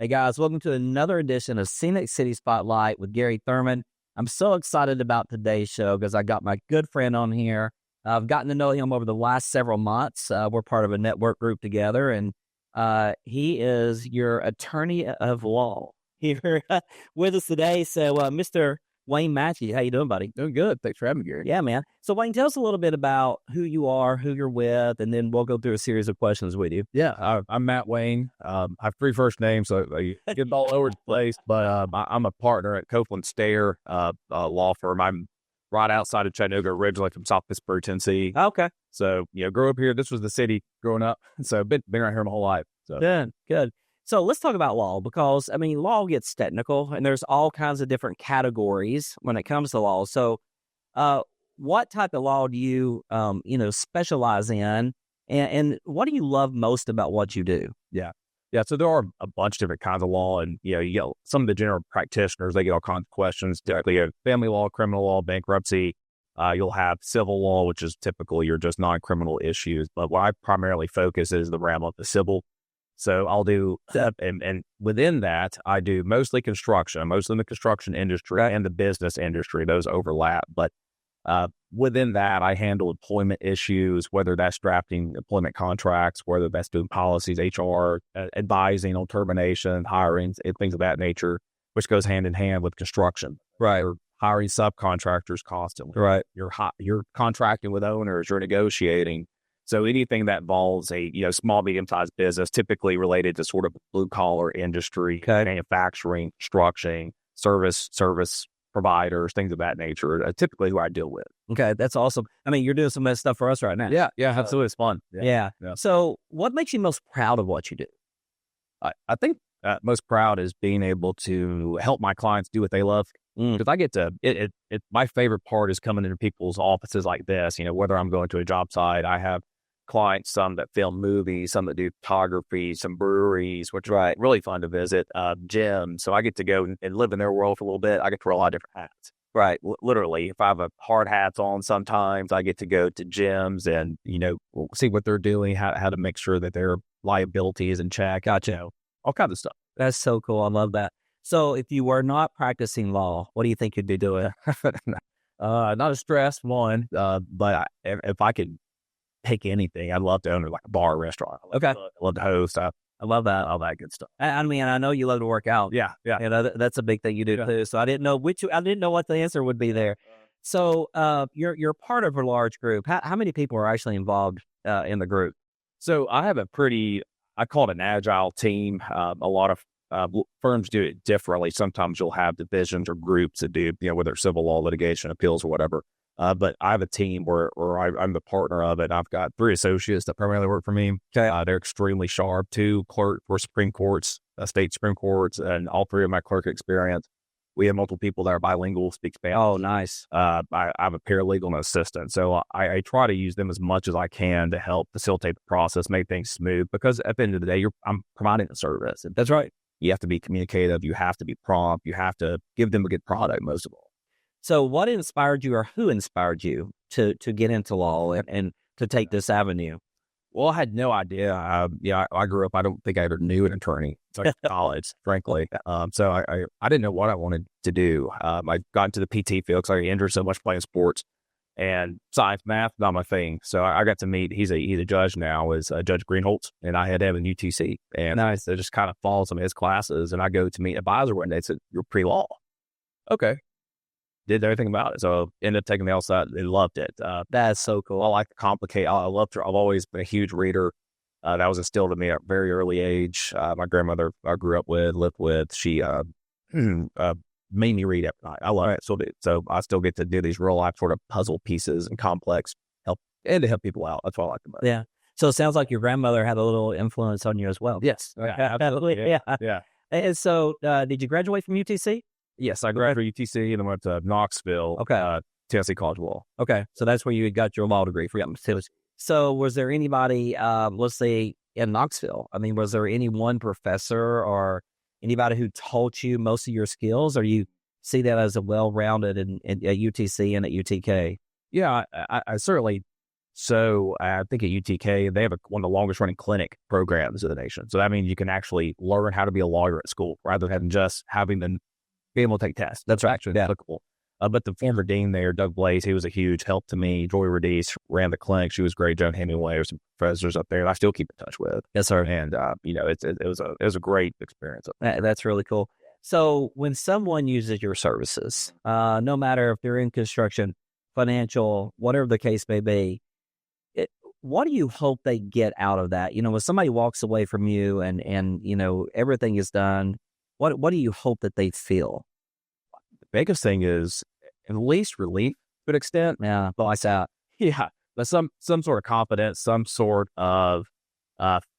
Hey guys, welcome to another edition of Scenic City Spotlight with Gary Thurman. I'm so excited about today's show because I got my good friend on here. I've gotten to know him over the last several months. We're part of a network group together, and he is your attorney of law here with us today. So, Mr. Wayne Matthew, how you doing, buddy? Doing good. Thanks for having me, Gary. Yeah, man. So, Wayne, tell us a little bit about who you are, who you're with, and then we'll go through a series of questions with you. Yeah, I'm Matt Wayne. I have three first names, so I get all over the place. But I'm a partner at Copeland Stair law firm. I'm right outside of Chattanooga, originally from South Pittsburgh, Tennessee. Okay. So, grew up here. This was the city growing up. So, been around here my whole life. So. Good. So let's talk about law because, law gets technical and there's all kinds of different categories when it comes to law. So what type of law do you, specialize in and what do you love most about what you do? Yeah. So there are a bunch of different kinds of law and, you get some of the general practitioners, they get all kinds of questions. You have family law, criminal law, bankruptcy. You'll have civil law, which is typically your just non-criminal issues. But what I primarily focus is the realm of the civil. So I'll do, and within that, I do mostly construction, mostly in the construction industry and the business industry. Those overlap. But within that, I handle employment issues, whether that's drafting employment contracts, whether that's doing policies, HR, advising on terminations, hirings, and things of that nature, which goes hand in hand with construction. Right. You're hiring subcontractors constantly. Right. You're contracting with owners, you're negotiating. So anything that involves a small, medium-sized business, typically related to sort of blue-collar industry, manufacturing, construction, service providers, things of that nature, typically who I deal with. Okay, that's awesome. You're doing some of that stuff for us right now. Yeah, absolutely. It's fun. Yeah. So what makes you most proud of what you do? I think most proud is being able to help my clients do what they love. Because I get to, my favorite part is coming into people's offices like this, whether I'm going to a job site, I have clients, some that film movies, some that do photography, some breweries, which are really fun to visit, gyms. So I get to go and live in their world for a little bit. I get to wear a lot of different hats. Right. Literally, if I have a hard hats on, sometimes I get to go to gyms and, see what they're doing, how to make sure that their liability is in check. Gotcha. All kinds of stuff. That's so cool. I love that. So if you were not practicing law, what do you think you'd be doing? Not as stressed, one, but if I could pick anything, I'd love to own like a bar or restaurant. I love to host. I love that, all that good stuff. I know you love to work out. Yeah. That's a big thing you do too. So I didn't know what the answer would be there. So you're part of a large group. How many people are actually involved in the group? So I have I call it an agile team. A lot of firms do it differently. Sometimes you'll have divisions or groups that do, whether it's civil law, litigation, appeals, or whatever. But I have a team where I'm the partner of it. I've got 3 associates that primarily work for me. Okay. They're extremely sharp. 2 clerk for Supreme Courts, state Supreme Courts, and all 3 of my clerk experience. We have multiple people that are bilingual, speak Spanish. Oh, nice. I have a paralegal and assistant. So I try to use them as much as I can to help facilitate the process, make things smooth. Because at the end of the day, I'm providing a service. That's right. You have to be communicative. You have to be prompt. You have to give them a good product, most of all. So what inspired you or who inspired you to get into law and to take this avenue? Well, I had no idea. I grew up, I don't think I ever knew an attorney. It's like college, frankly. So I didn't know what I wanted to do. I got into the PT field because I injured so much playing sports. And science, math, not my thing. So I got to meet, he's a judge now, is Judge Greenholtz, and I had him in UTC. And I just kind of followed some of his classes, and I go to meet an advisor one day. They said, "You're pre-law." Okay. Did everything about it. So ended up taking the LSAT. They loved it. That's so cool. I like to complicate. I love to, I've always been a huge reader. That was instilled in me at a very early age. My grandmother I grew up with, lived with, she made me read every night. I love it. So I still get to do these real life sort of puzzle pieces and complex help people out. That's what I like about it. Yeah. So it sounds like your grandmother had a little influence on you as well. Yes. Yeah, absolutely. Yeah. And so did you graduate from UTC? Yes, I graduated from UTC and then went to Knoxville, Tennessee College of Law. Okay, so that's where you got your law degree from. So was there anybody, let's say, in Knoxville? Was there any one professor or anybody who taught you most of your skills, or you see that as a well-rounded at UTC and at UTK? Yeah, I certainly So I think at UTK, they have one of the longest running clinic programs in the nation. So that means you can actually learn how to be a lawyer at school rather than just having to be able to take tests. That's actually applicable. But the former dean there, Doug Blaze, he was a huge help to me. Joy Radice ran the clinic. She was great. Joan Hemingway, there's some professors up there that I still keep in touch with. Yes, sir. And, it was a great experience. That's really cool. So when someone uses your services, no matter if they're in construction, financial, whatever the case may be, what do you hope they get out of that? When somebody walks away from you and everything is done, what do you hope that they feel? The biggest thing is at least relief to an extent. Yeah, lights out. Yeah, but some sort of confidence, some sort of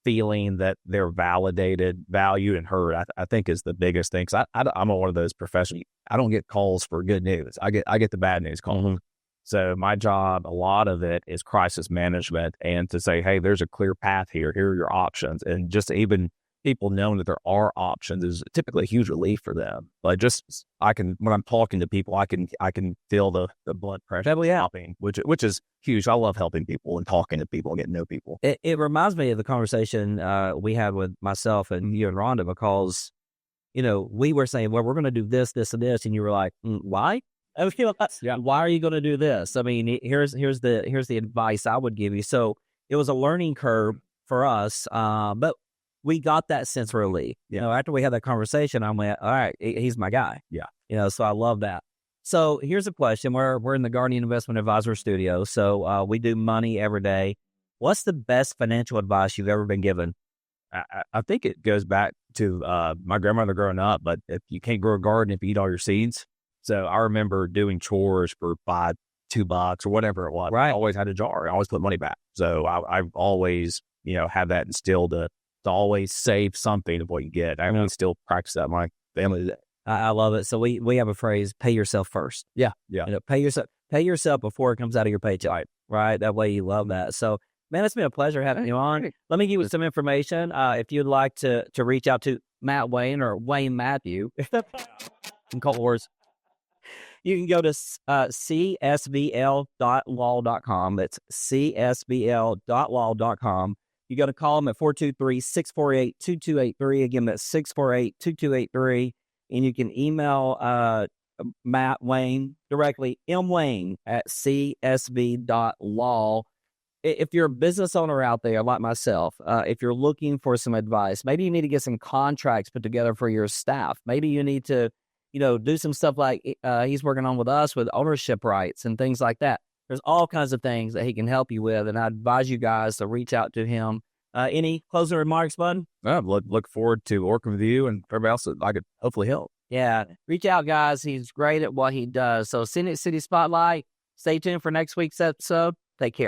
feeling that they're validated, valued, and heard. I think is the biggest thing. Because I'm one of those professionals. I don't get calls for good news. I get the bad news calls. Mm-hmm. So my job, a lot of it is crisis management and to say, hey, there's a clear path here. Here are your options. And just even people knowing that there are options is typically a huge relief for them. But when I'm talking to people, I can feel the blood pressure helping, which is huge. I love helping people and talking to people and getting to know people. It reminds me of the conversation we had with myself and you and Rhonda because, we were saying, well, we're going to do this, this, and this. And you were like, why? Yeah. Why are you going to do this? I mean, here's the advice I would give you. So it was a learning curve for us, but we got that sense of relief. After we had that conversation, I went, all right, he's my guy. Yeah. So I love that. So here's a question. We're in the Guardian Investment Advisor studio. So we do money every day. What's the best financial advice you've ever been given? I think it goes back to my grandmother growing up, but if you can't grow a garden if you eat all your seeds. So I remember doing chores for $2 or whatever it was. Right. I always had a jar. I always put money back. So I've always, had that instilled to always save something of what you get. I mean, still practice that in my family today. I love it. So we have a phrase, pay yourself first. Yeah. Pay yourself before it comes out of your paycheck. Right. That way you love that. So, man, it's been a pleasure having you on. Let me give you some information. If you'd like to reach out to Matt Wayne or Wayne Matthew, in cold words, you can go to csbl.law.com. That's csbl.law.com. You got to call them at 423-648-2283. Again, that's 648-2283. And you can email Matt Wayne directly, mwayne@csb.law. If you're a business owner out there like myself, if you're looking for some advice, maybe you need to get some contracts put together for your staff. Maybe you need to do some stuff like he's working on with us with ownership rights and things like that. There's all kinds of things that he can help you with, and I advise you guys to reach out to him. Any closing remarks, bud? Look forward to working with you and everybody else that I could hopefully help. Yeah, reach out, guys. He's great at what he does. So Scenic City Spotlight, stay tuned for next week's episode. Take care.